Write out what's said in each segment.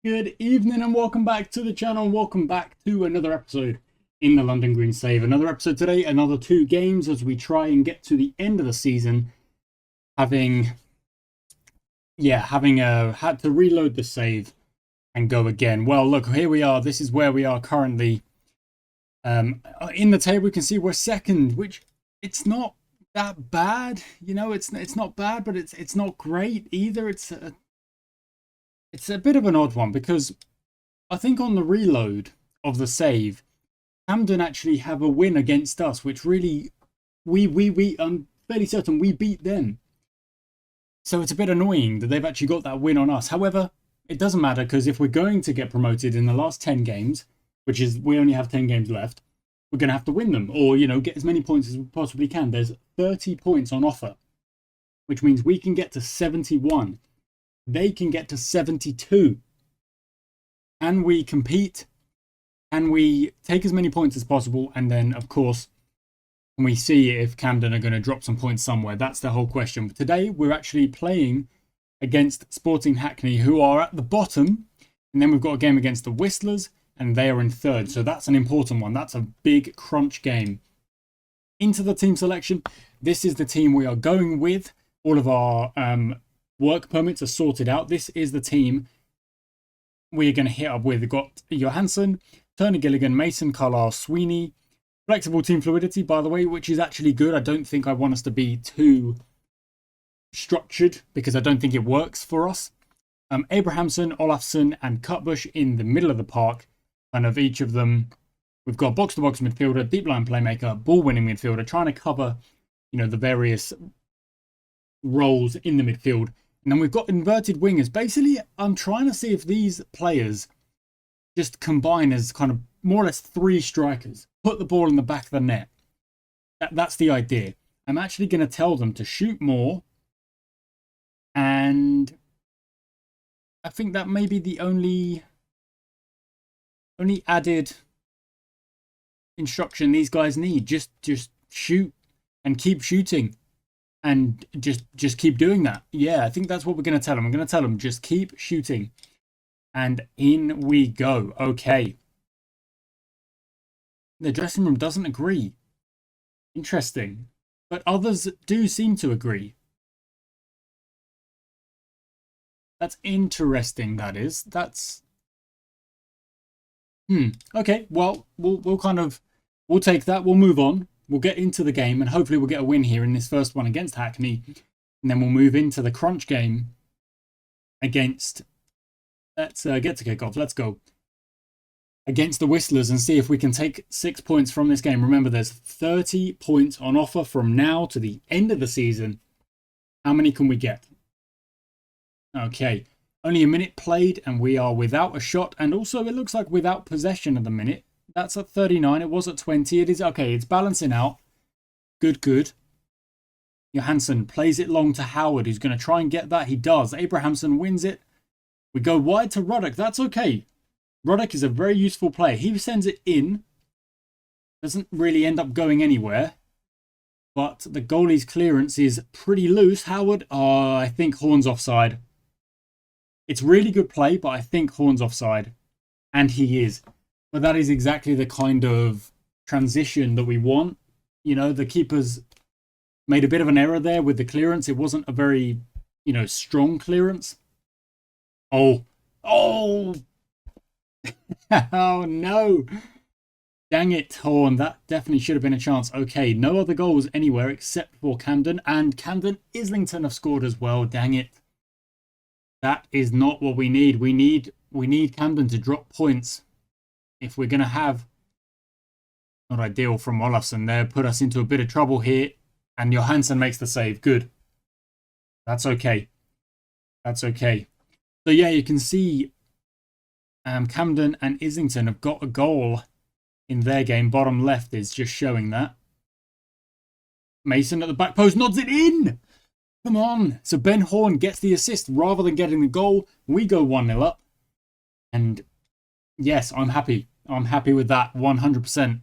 Good evening and welcome back to the channel. Welcome back to another episode in the London Green Save. Another episode today, another 2 games as we try and get to the end of the season. Having had to reload the save and go again. Well, look, here we are. This is where we are currently. In the table, we can see we're second, which it's not that bad. You know, it's not bad, but it's not great either. It's a bit of an odd one because I think on the reload of the save, Camden actually have a win against us, which really I'm fairly certain we beat them. So it's a bit annoying that they've actually got that win on us. However, it doesn't matter because if we're going to get promoted in the last 10 games, which is we only have 10 games left, we're going to have to win them or, you know, get as many points as we possibly can. There's 30 points on offer, which means we can get to 71. They can get to 72. And we compete and we take as many points as possible. And then, of course, we see if Camden are going to drop some points somewhere. That's the whole question. But today, we're actually playing against Sporting Hackney, who are at the bottom. And then we've got a game against the Whistlers, and they are in third. So that's an important one. That's a big crunch game. Into the team selection, this is the team we are going with. All of our work permits are sorted out. This is the team we're going to hit up with. We've got Johansson, Turner, Gilligan, Mason, Carlisle, Sweeney. Flexible team fluidity, by the way, which is actually good. I don't think I want us to be too structured because I don't think it works for us. Abrahamson, Olafsson, and Cutbush in the middle of the park. Kind of each of them. We've got box-to-box midfielder, deep line playmaker, ball-winning midfielder, trying to cover, you know, the various roles in the midfield. And then we've got inverted wingers. Basically, I'm trying to see if these players just combine as kind of more or less 3 strikers. Put the ball in the back of the net. That's the idea. I'm actually going to tell them to shoot more. And I think that may be the only added instruction these guys need. Just shoot and keep shooting. And just keep doing that. Yeah, I think that's what we're going to tell them. I'm going to tell them just keep shooting. And in we go. Okay. The dressing room doesn't agree. Interesting. But others do seem to agree. That's interesting, that is. That's... Okay, well, we'll take that. We'll move on. We'll get into the game and hopefully we'll get a win here in this first one against Hackney. And then we'll move into the crunch game against... Let's get to kick off. Let's go. Against the Whistlers and see if we can take 6 points from this game. Remember, there's 30 points on offer from now to the end of the season. How many can we get? Okay. Only a minute played and we are without a shot. And also it looks like without possession at the minute. That's at 39. It was at 20. It is okay. It's balancing out. Good. Johansson plays it long to Howard, who's going to try and get that. He does. Abrahamson wins it. We go wide to Ruddock. That's okay. Ruddock is a very useful player. He sends it in. Doesn't really end up going anywhere. But the goalie's clearance is pretty loose. Howard, I think Horn's offside. It's really good play, but I think Horn's offside. And he is. But that is exactly the kind of transition that we want. You know, the keeper's made a bit of an error there with the clearance. It wasn't a very, you know, strong clearance. Oh. Oh no. Dang it, Horn. That definitely should have been a chance. Okay, no other goals anywhere except for Camden. And Camden Islington have scored as well. Dang it. That is not what we need. We need Camden to drop points. If we're going to have... Not ideal from Olafsson there. Put us into a bit of trouble here. And Johansson makes the save. Good. That's okay. That's okay. So yeah, you can see Camden and Islington have got a goal in their game. Bottom left is just showing that. Mason at the back post nods it in. Come on. So Ben Horn gets the assist rather than getting the goal. We go 1-0 up. And yes, I'm happy. I'm happy with that 100%.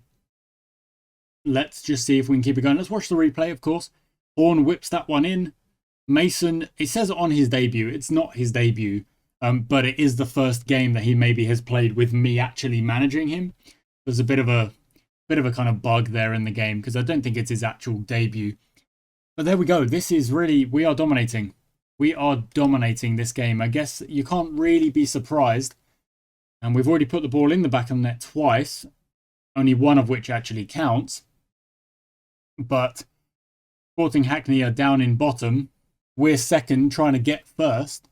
Let's just see if we can keep it going. Let's watch the replay, of course. Horn whips that one in. Mason, it says on his debut. It's not his debut. But it is the first game that he maybe has played with me actually managing him. There's a bit of a kind of bug there in the game because I don't think it's his actual debut. But there we go. This is really, we are dominating. We are dominating this game. I guess you can't really be surprised. And we've already put the ball in the back of the net twice, only one of which actually counts. But Sporting Hackney are down in bottom. We're second, trying to get first.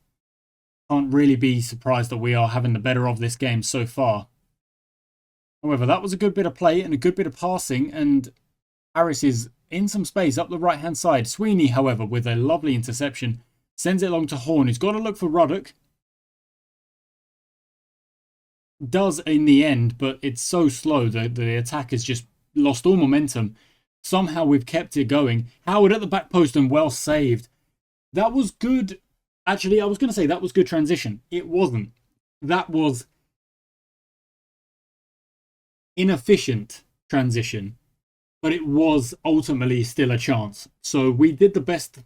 Can't really be surprised that we are having the better of this game so far. However, that was a good bit of play and a good bit of passing, and Harris is in some space up the right-hand side. Sweeney, however, with a lovely interception, sends it along to Horn, who's got to look for Ruddock. Does in the end, but it's so slow that the attack has just lost all momentum. Somehow we've kept it going. Howard at the back post and well saved. That was good. Actually, I was going to say that was good transition. It wasn't. That was inefficient transition, but it was ultimately still a chance. So we did the best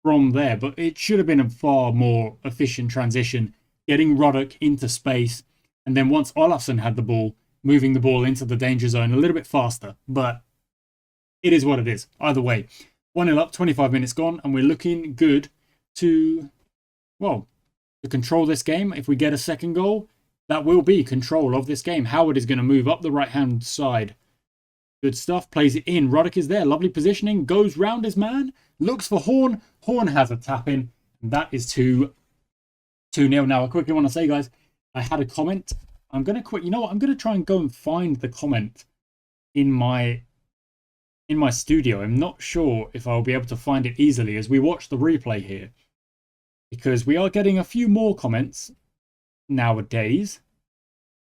from there, but it should have been a far more efficient transition, getting Ruddock into space, and then once Olafsson had the ball, moving the ball into the danger zone a little bit faster. But it is what it is. Either way, 1-0 up, 25 minutes gone, and we're looking good to, well, to control this game. If we get a second goal, that will be control of this game. Howard is going to move up the right-hand side. Good stuff. Plays it in. Ruddock is there. Lovely positioning. Goes round his man. Looks for Horn. Horn has a tap-in. And that is 2-0. Now, I quickly want to say, guys, I had a comment. I'm going to quit. You know what? I'm going to try and go and find the comment in my studio. I'm not sure if I'll be able to find it easily as we watch the replay here, because we are getting a few more comments nowadays.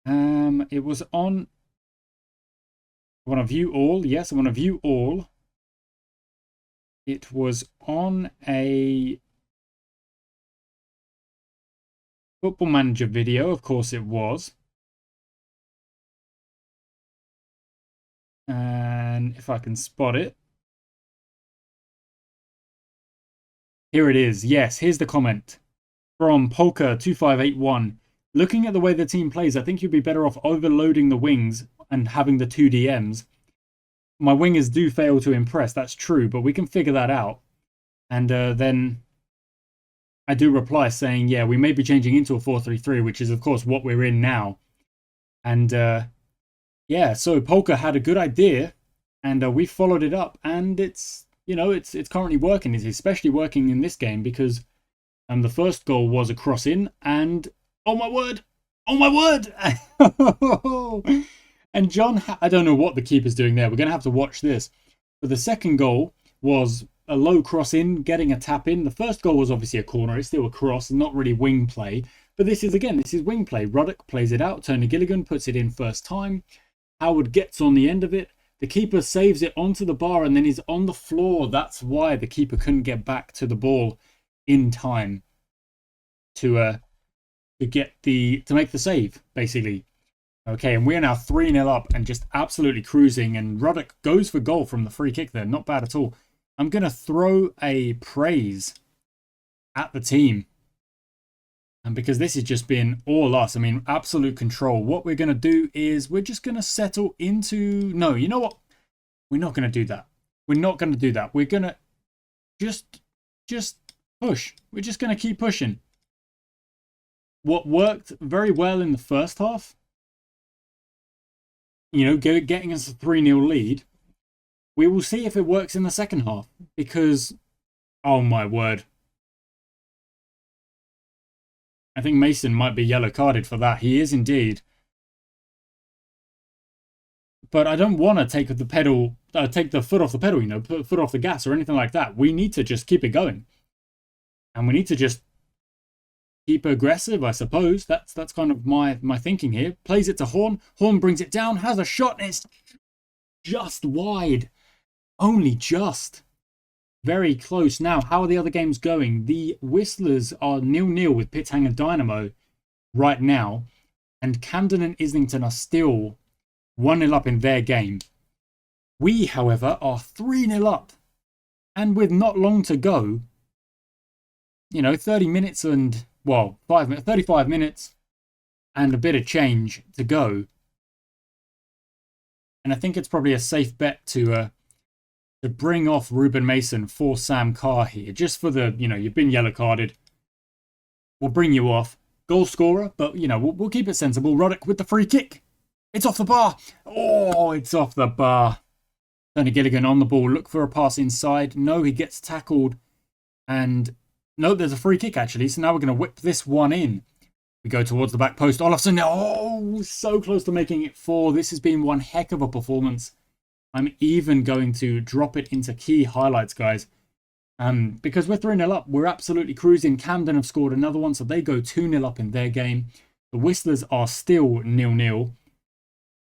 It was on, I want to view all. Yes, I want to view all. It was on a Football Manager video, of course it was. And if I can spot it. Here it is. Yes, here's the comment from Polka2581. Looking at the way the team plays, I think you'd be better off overloading the wings and having the 2 DMs. My wingers do fail to impress, that's true, but we can figure that out. And then I do reply saying, yeah, we may be changing into a 4-3-3, which is, of course, what we're in now. And yeah, so Polka had a good idea, and we followed it up, and it's, you know, it's currently working. It's especially working in this game because the first goal was a cross in, and oh my word, and John, I don't know what the keeper's doing there. We're going to have to watch this. But the second goal was a low cross in, getting a tap in. The first goal was obviously a corner. It's still a cross, not really wing play. But this is wing play. Ruddock plays it out. Tony Gilligan puts it in first time. Howard gets on the end of it. The keeper saves it onto the bar and then he's on the floor. That's why the keeper couldn't get back to the ball in time to make the save, basically. Okay, and we're now 3-0 up and just absolutely cruising. And Ruddock goes for goal from the free kick there. Not bad at all. I'm going to throw a praise at the team. And because this has just been all us, I mean, absolute control. What we're going to do is we're just going to settle into... No, you know what? We're not going to do that. We're not going to do that. We're going to just push. We're just going to keep pushing. What worked very well in the first half, you know, getting us a 3-0 lead, we will see if it works in the second half. Because, oh my word. I think Mason might be yellow carded for that. He is indeed. But I don't want to take the foot off the pedal, you know, put foot off the gas or anything like that. We need to just keep it going. And we need to just keep aggressive, I suppose. That's kind of my thinking here. Plays it to Horn. Horn brings it down, has a shot, and it's just wide. Only just. Very close. Now, how are the other games going? The Whistlers are 0-0 with Pithanger Dynamo right now. And Camden and Islington are still 1-0 up in their game. We, however, are 3-0 up. And with not long to go, you know, 30 minutes and well, 35 minutes and a bit of change to go. And I think it's probably a safe bet to bring off Ruben Mason for Sam Carr here, just for the, you've been yellow carded. We'll bring you off. Goal scorer, but, we'll keep it sensible. Roddick with the free kick. It's off the bar. Oh, it's off the bar. Tony Gilligan on the ball. Look for a pass inside. No, he gets tackled. And no, there's a free kick, actually. So now we're going to whip this one in. We go towards the back post. Olofsson, oh, so close to making it 4. This has been one heck of a performance. I'm even going to drop it into key highlights, guys. Because we're 3-0 up. We're absolutely cruising. Camden have scored another one, so they go 2-0 up in their game. The Whistlers are still 0-0.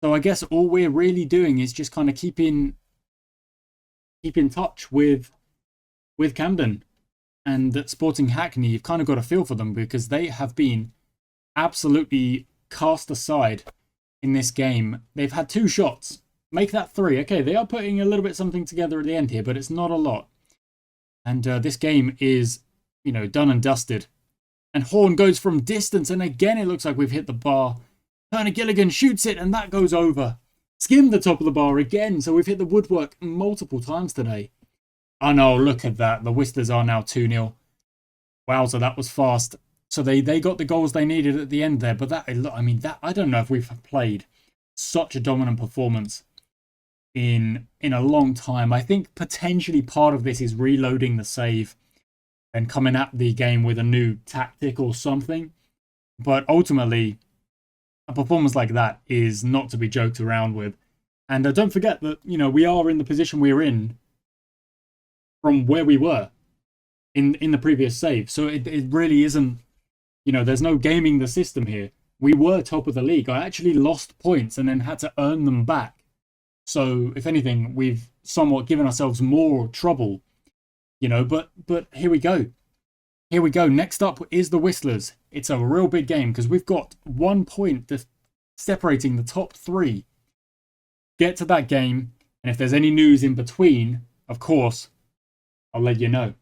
So I guess all we're really doing is just kind of keep in touch with Camden. And at Sporting Hackney, you've kind of got a feel for them because they have been absolutely cast aside in this game. They've had 2 shots. Make that 3. Okay, they are putting a little bit something together at the end here, but it's not a lot. And this game is, done and dusted. And Horn goes from distance, and again it looks like we've hit the bar. Turner Gilligan shoots it, and that goes over. Skimmed the top of the bar again, so we've hit the woodwork multiple times today. Oh no, look at that. The Whistlers are now 2-0. Wowza, that was fast. So they got the goals they needed at the end there. But that, I don't know if we've played such a dominant performance in a long time. I think potentially part of this is reloading the save and coming at the game with a new tactic or something. But ultimately, a performance like that is not to be joked around with. And don't forget that, we are in the position we're in from where we were in the previous save. So it really isn't, there's no gaming the system here. We were top of the league. I actually lost points and then had to earn them back. So, if anything, we've somewhat given ourselves more trouble, but here we go. Here we go. Next up is the Whistlers. It's a real big game because we've got 1 point separating the top 3. Get to that game, and if there's any news in between, of course, I'll let you know.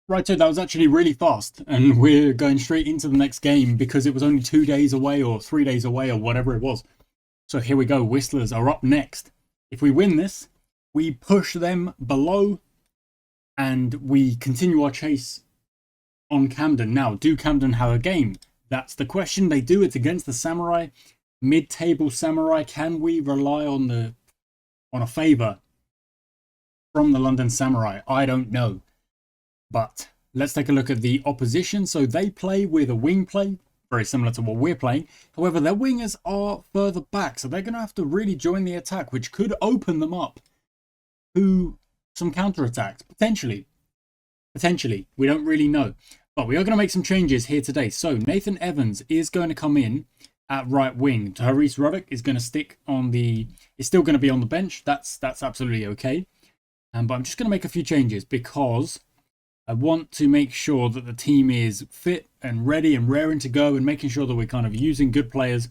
Right, so that was actually really fast, and we're going straight into the next game because it was only 2 days away or 3 days away or whatever it was. So here we go. Whistlers are up next. If we win this, we push them below and we continue our chase on Camden. Now, do Camden have a game? That's the question. They do. It's against the Samurai. Mid-table Samurai. Can we rely on a favour from the London Samurai? I don't know. But let's take a look at the opposition. So they play with a wing play. Very similar to what we're playing. However, their wingers are further back, so they're going to have to really join the attack, which could open them up to some counter-attacks. Potentially. We don't really know. But we are going to make some changes here today. So Nathan Evans is going to come in at right wing. Tyrese Roddick is going to is still going to be on the bench. That's absolutely okay. But I'm just going to make a few changes because I want to make sure that the team is fit and ready and raring to go and making sure that we're kind of using good players.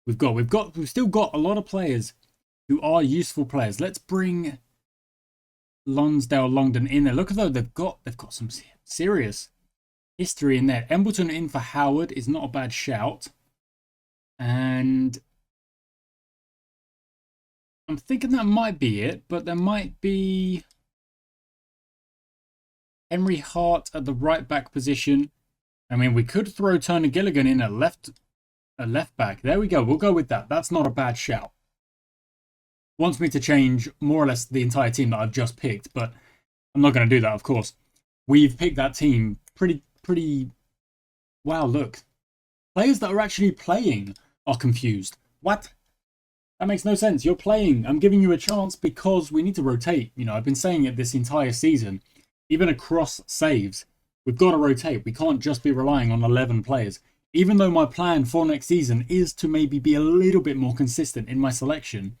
We've still got a lot of players who are useful players. Let's bring Lonsdale Longdon in there. Look at though they've got some serious history in there. Embleton in for Howard is not a bad shout. And I'm thinking that might be it, but there might be Henry Hart at the right back position. I mean, we could throw Turner Gilligan in at left back. There we go. We'll go with that. That's not a bad shout. Wants me to change more or less the entire team that I've just picked, but I'm not going to do that, of course. We've picked that team pretty... Wow, look. Players that are actually playing are confused. What? That makes no sense. You're playing. I'm giving you a chance because we need to rotate. I've been saying it this entire season. Even across saves, we've got to rotate. We can't just be relying on 11 players. Even though my plan for next season is to maybe be a little bit more consistent in my selection,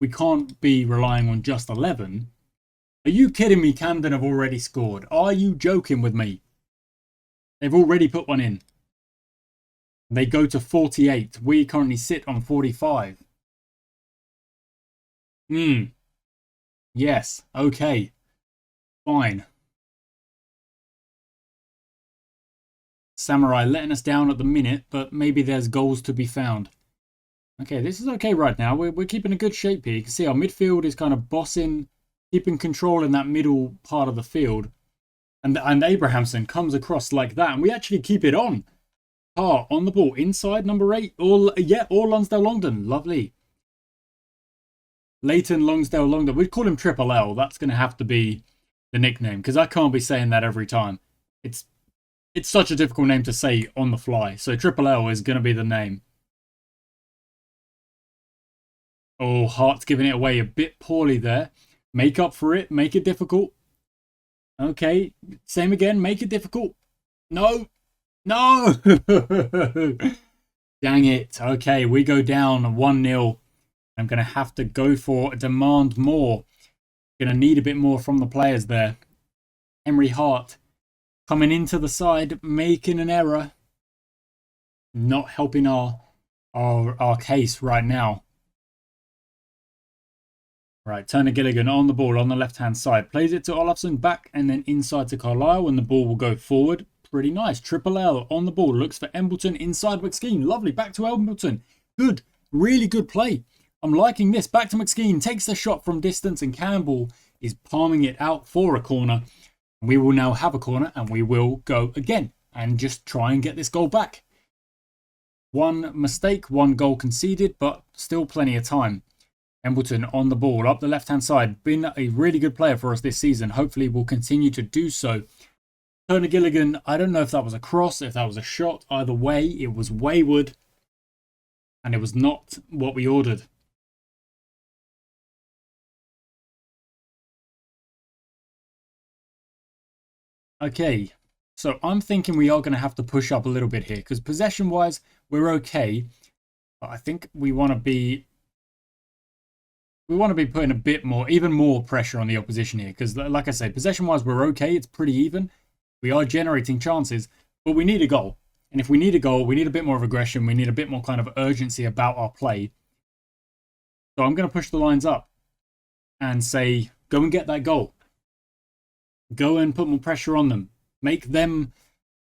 we can't be relying on just 11. Are you kidding me? Camden have already scored. Are you joking with me? They've already put one in. They go to 48. We currently sit on 45. Yes. Okay. Fine. Samurai letting us down at the minute, but maybe there's goals to be found. Okay, this is okay right now. We're keeping a good shape here. You can see our midfield is kind of bossing, keeping control in that middle part of the field. And Abrahamson comes across like that, and we actually keep it on. On the ball, inside number 8. All Lonsdale Longdon. Lovely. Leighton Longsdale Longdon. We'd call him Triple L. That's going to have to be the nickname, because I can't be saying that every time. It's such a difficult name to say on the fly. So Triple L is going to be the name. Oh, Hart's giving it away a bit poorly there. Make up for it. Make it difficult. Okay. Same again. Make it difficult. No. No. Dang it. Okay. We go down 1-0. I'm going to have to go for demand more. Going to need a bit more from the players there. Henry Hart coming into the side, making an error. Not helping our case right now. Right, Turner Gilligan on the ball on the left-hand side. Plays it to Olafsson, back and then inside to Carlisle, and the ball will go forward. Pretty nice. Triple L on the ball. Looks for Embleton inside McSkeen. Lovely. Back to Embleton. Good. Really good play. I'm liking this. Back to McSkeen. Takes the shot from distance, and Campbell is palming it out for a corner. We will now have a corner, and we will go again and just try and get this goal back. One mistake, one goal conceded, but still plenty of time. Embleton on the ball, up the left-hand side. Been a really good player for us this season. Hopefully will continue to do so. Turner Gilligan, I don't know if that was a cross, if that was a shot. Either way, it was wayward. And it was not what we ordered. Okay, so I'm thinking we are going to have to push up a little bit here. Because possession-wise, we're okay. But I think we want to be putting a bit more, even more pressure on the opposition here. Because, like I say, possession-wise, we're okay. It's pretty even. We are generating chances, but we need a goal. And if we need a goal, we need a bit more of aggression. We need a bit more kind of urgency about our play. So I'm going to push the lines up and say, go and get that goal. Go and put more pressure on them. Make them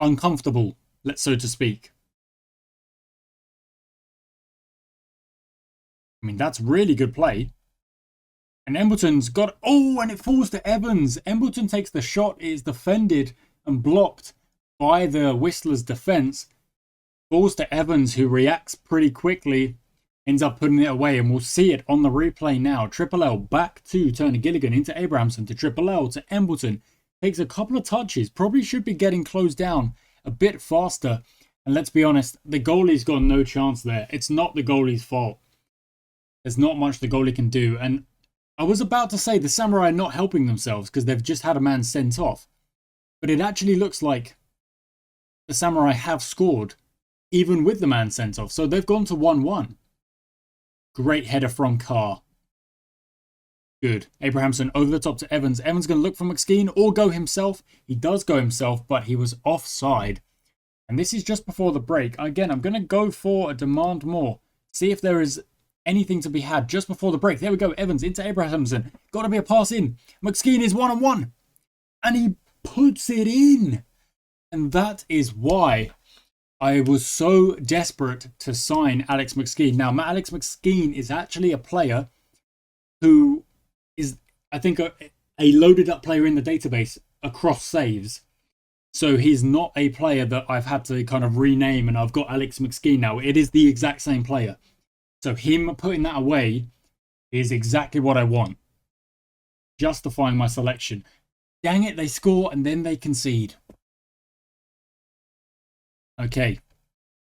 uncomfortable, so to speak. I mean, that's really good play. And Embleton's got... Oh, and it falls to Evans. Embleton takes the shot. It is defended and blocked by the Whistler's defence. Falls to Evans, who reacts pretty quickly. Ends up putting it away, and we'll see it on the replay now. Triple L back to Turner Gilligan, into Abrahamson, to Triple L, to Embleton. Takes a couple of touches. Probably should be getting closed down a bit faster. And let's be honest, the goalie's got no chance there. It's not the goalie's fault. There's not much the goalie can do. And I was about to say the Samurai are not helping themselves because they've just had a man sent off. But it actually looks like the Samurai have scored even with the man sent off. So they've gone to 1-1. Great header from Carr. Good. Abrahamson over the top to Evans. Evans going to look for McSkeen or go himself. He does go himself, but he was offside. And this is just before the break. Again, I'm going to go for a demand more. See if there is anything to be had just before the break. There we go. Evans into Abrahamson. Got to be a pass in. McSkeen is 1-on-1. And he puts it in. And that is why I was so desperate to sign Alex McSkeen. Now, Alex McSkeen is actually a player who is, I think, a loaded up player in the database across saves. So he's not a player that I've had to kind of rename, and I've got Alex McSkeen now. It is the exact same player. So him putting that away is exactly what I want. Justifying my selection. Dang it, they score and then they concede. Okay.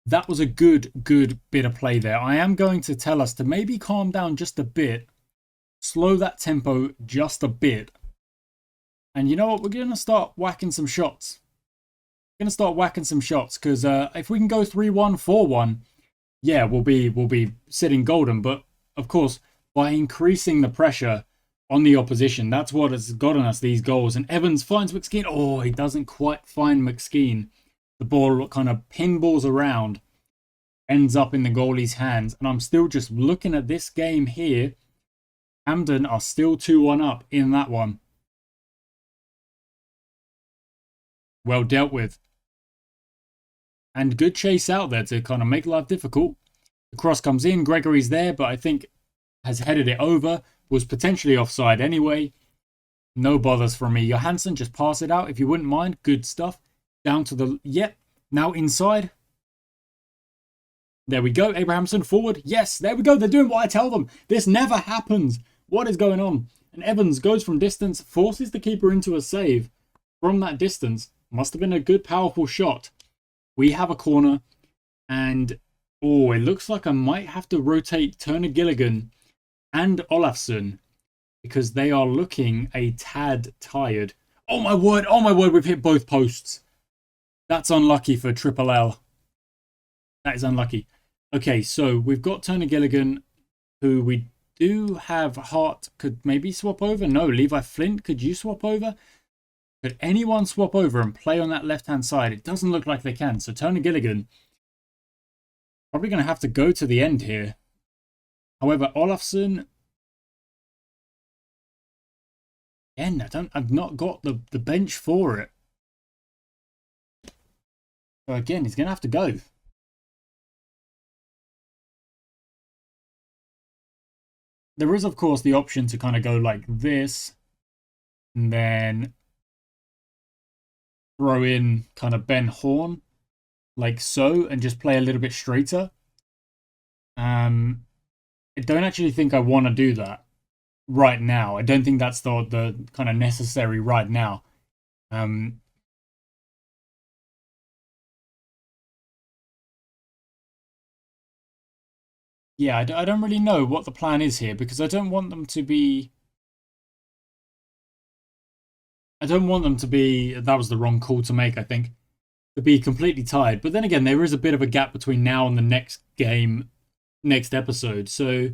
That was a good bit of play there. I am going to tell us to maybe calm down just a bit. Slow that tempo just a bit. And you know what? We're going to start whacking some shots. We're going to start whacking some shots because if we can go 3-1, 4-1, yeah, we'll be sitting golden. But of course, by increasing the pressure on the opposition, that's what has gotten us these goals. And Evans finds McSkeen. Oh, he doesn't quite find McSkeen. The ball kind of pinballs around, ends up in the goalie's hands. And I'm still just looking at this game here. Hampden are still 2-1 up in that one. Well dealt with. And good chase out there to kind of make life difficult. The cross comes in. Gregory's there, but I think has headed it over. Was potentially offside anyway. No bothers from me. Johansson, just pass it out if you wouldn't mind. Good stuff. Down to the... Yep. Now inside. There we go. Abrahamson forward. Yes, there we go. They're doing what I tell them. This never happens. What is going on? And Evans goes from distance, forces the keeper into a save from that distance. Must have been a good, powerful shot. We have a corner. And, oh, it looks like I might have to rotate Turner Gilligan and Olafsson because they are looking a tad tired. Oh, my word. Oh, my word. We've hit both posts. That's unlucky for Triple L. That is unlucky. Okay, so we've got Turner Gilligan, who we do have. Hart could maybe swap over. No, Levi Flint, could you swap over? Could anyone swap over and play on that left-hand side? It doesn't look like they can. So Turner Gilligan, probably going to have to go to the end here. However, Olafsson, again, I've not got the bench for it. So again, he's going to have to go. There is, of course, the option to kind of go like this and then throw in kind of Ben Horn like so and just play a little bit straighter. I don't actually think I want to do that right now. I don't think that's the kind of necessary right now. Yeah, I don't really know what the plan is here because I don't want them to be... That was the wrong call to make, I think. To be completely tired. But then again, there is a bit of a gap between now and the next game, next episode. So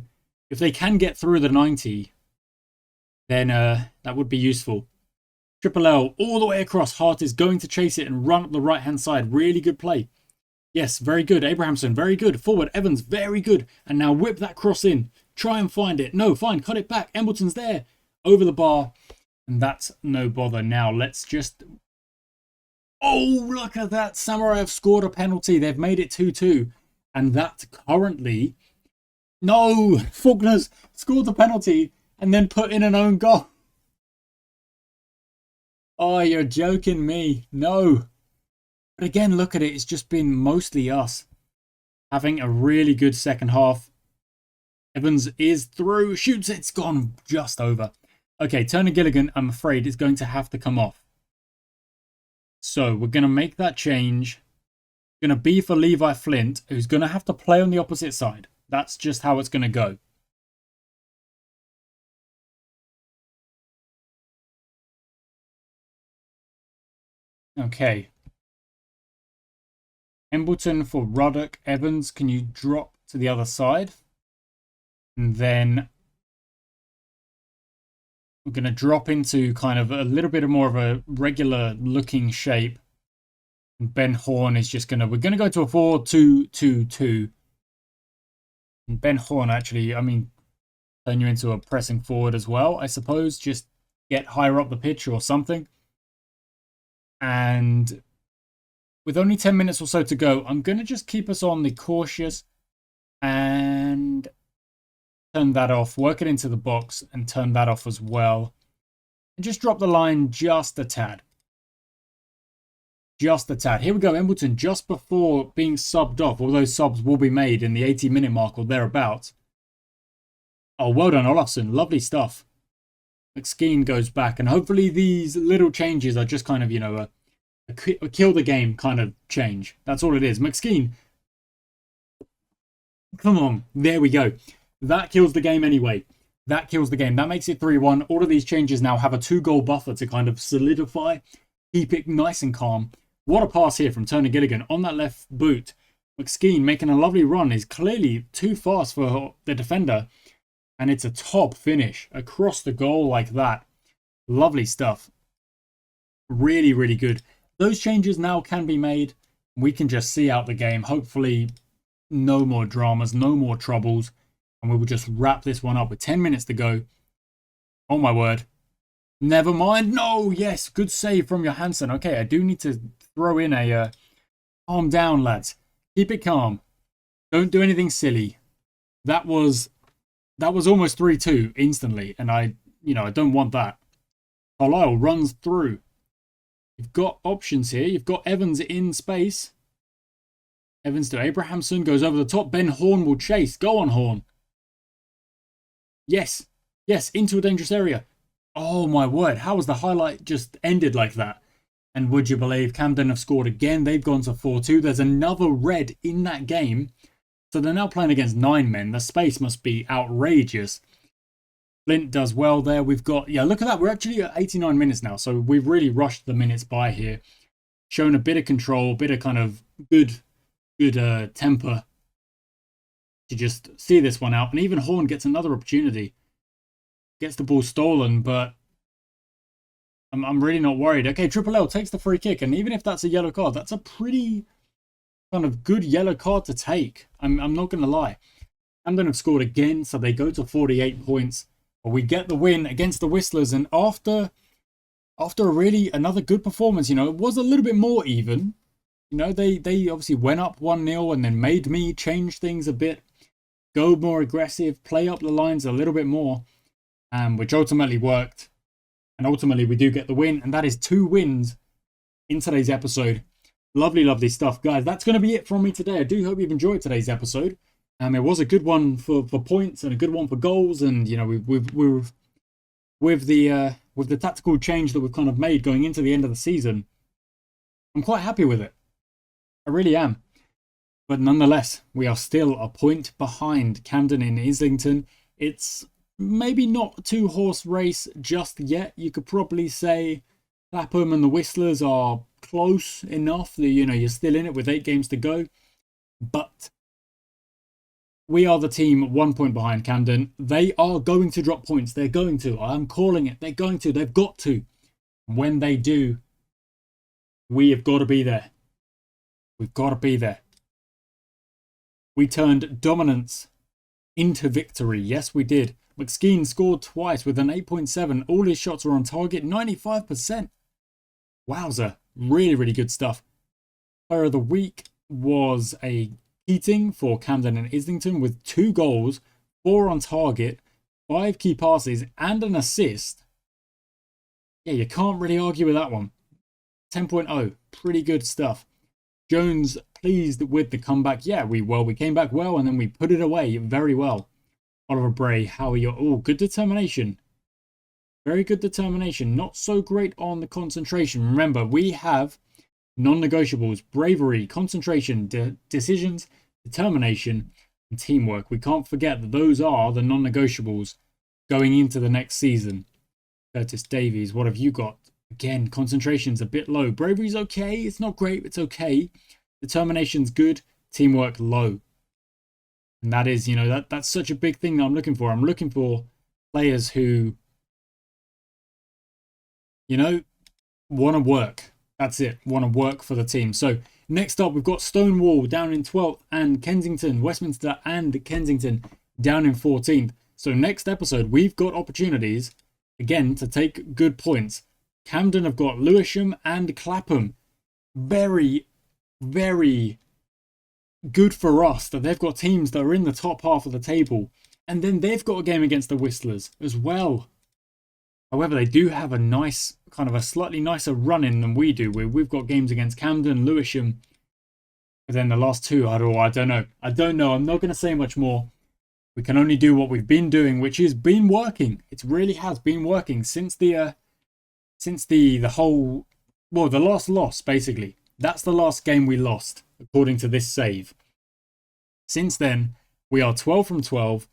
if they can get through the 90, then that would be useful. Triple L all the way across. Hart is going to chase it and run up the right-hand side. Really good play. Yes, very good. Abrahamson, very good. Forward, Evans, very good. And now whip that cross in. Try and find it. No, fine, cut it back. Embleton's there. Over the bar. And that's no bother. Now, let's just... Oh, look at that. Samurai have scored a penalty. They've made it 2-2. And that currently... No! Faulkner's scored the penalty and then put in an own goal. Oh, you're joking me. No. But again, look at it. It's just been mostly us having a really good second half. Evans is through. Shoots it. It's gone just over. Okay, Turner Gilligan, I'm afraid, is going to have to come off. So we're going to make that change. Going to be for Levi Flint, who's going to have to play on the opposite side. That's just how it's going to go. Okay. Embleton for Ruddock. Evans, can you drop to the other side? And then we're going to drop into kind of a little bit more of a regular looking shape. And Ben Horn is just going to... We're going to go to a 4-2-2-2. And Ben Horn, actually, I mean, turn you into a pressing forward as well, I suppose. Just get higher up the pitch or something. And... with only 10 minutes or so to go, I'm going to just keep us on the cautious and turn that off. Work it into the box and turn that off as well. And just drop the line just a tad. Just a tad. Here we go, Embleton, just before being subbed off. All those subs will be made in the 80-minute mark or thereabouts. Oh, well done, Olafsson. Lovely stuff. McSkeen goes back. And hopefully these little changes are just kind of, you know, a kill the game kind of change. That's all it is. McSkeen. Come on. There we go. That kills the game anyway. That kills the game. That makes it 3-1. All of these changes now have a 2-goal buffer to kind of solidify. Keep it nice and calm. What a pass here from Turner Gilligan on that left boot. McSkeen making a lovely run is clearly too fast for the defender. And it's a top finish across the goal like that. Lovely stuff. Really, really good. Those changes now can be made. We can just see out the game. Hopefully, no more dramas, no more troubles. And we will just wrap this one up with 10 minutes to go. Oh my word. Never mind. No, yes. Good save from Johansson. Okay, I do need to throw in a Calm down, lads. Keep it calm. Don't do anything silly. That was almost 3-2 instantly, and I don't want that. Carlisle runs through. You've got options here. You've got Evans in space. Evans to Abrahamson, goes over the top. Ben Horn will chase. Go on, Horn. Yes. Yes, into a dangerous area. Oh, my word. How was the highlight just ended like that? And would you believe Camden have scored again? They've gone to 4-2. There's another red in that game. So they're now playing against 9 men. The space must be outrageous. Flint does well there. We've got, yeah, look at that. We're actually at 89 minutes now. So we've really rushed the minutes by here. Shown a bit of control, bit of kind of good temper to just see this one out. And even Horn gets another opportunity. Gets the ball stolen, but I'm really not worried. Okay, Triple L takes the free kick. And even if that's a yellow card, that's a pretty kind of good yellow card to take. I'm not going to lie. Camden have scored again, so they go to 48 points. But we get the win against the Whistlers. And after another good performance, it was a little bit more even. They obviously went up 1-0 and then made me change things a bit. Go more aggressive, play up the lines a little bit more. Which ultimately worked. And ultimately we do get the win. And that is 2 wins in today's episode. Lovely, lovely stuff, guys. That's going to be it from me today. I do hope you've enjoyed today's episode. It was a good one for points and a good one for goals. And, with the tactical change that we've kind of made going into the end of the season, I'm quite happy with it. I really am. But nonetheless, we are still a point behind Camden in Islington. It's maybe not a 2-horse race just yet. You could probably say Clapham and the Whistlers are close enough that, you're still in it with 8 games to go. But we are the team 1 point behind Camden. They are going to drop points. They're going to. I'm calling it. They're going to. They've got to. When they do, we have got to be there. We've got to be there. We turned dominance into victory. Yes, we did. McSkeen scored twice with an 8.7. All his shots were on target. 95%. Wowza. Really, really good stuff. Player of the week was a Keating for Camden and Islington with 2 goals, 4 on target, 5 key passes, and an assist. Yeah, you can't really argue with that one. 10.0. Pretty good stuff. Jones pleased with the comeback. Yeah, we came back well and then we put it away very well. Oliver Bray, how are you? Oh, good determination. Very good determination. Not so great on the concentration. Remember, we have non-negotiables: bravery, concentration, decisions, determination, and teamwork. We can't forget that those are the non-negotiables going into the next season. Curtis Davies, what have you got? Again, concentration's a bit low. Bravery's okay. It's not great. It's okay. Determination's good. Teamwork low. And that is, that's such a big thing that I'm looking for. I'm looking for players who, want to work. That's it. Want to work for the team. So next up, we've got Stonewall down in 12th and Kensington, Westminster and Kensington down in 14th. So next episode, we've got opportunities, again, to take good points. Camden have got Lewisham and Clapham. Very, very good for us that they've got teams that are in the top half of the table. And then they've got a game against the Whistlers as well. However, they do have a nice, kind of a slightly nicer run-in than we do. We've got games against Camden, Lewisham. But then the last 2, I don't know. I'm not going to say much more. We can only do what we've been doing, which has been working. It really has been working since the whole, well, the last loss, basically. That's the last game we lost, according to this save. Since then, we are 12 from 12.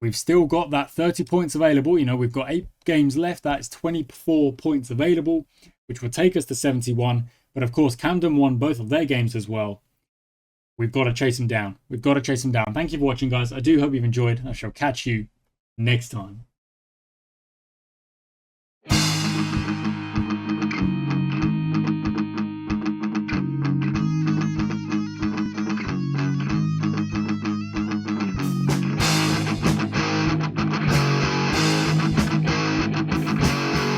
We've still got that 30 points available. We've got 8 games left. That's 24 points available, which will take us to 71. But of course, Camden won both of their games as well. We've got to chase them down. Thank you for watching, guys. I do hope you've enjoyed. I shall catch you next time.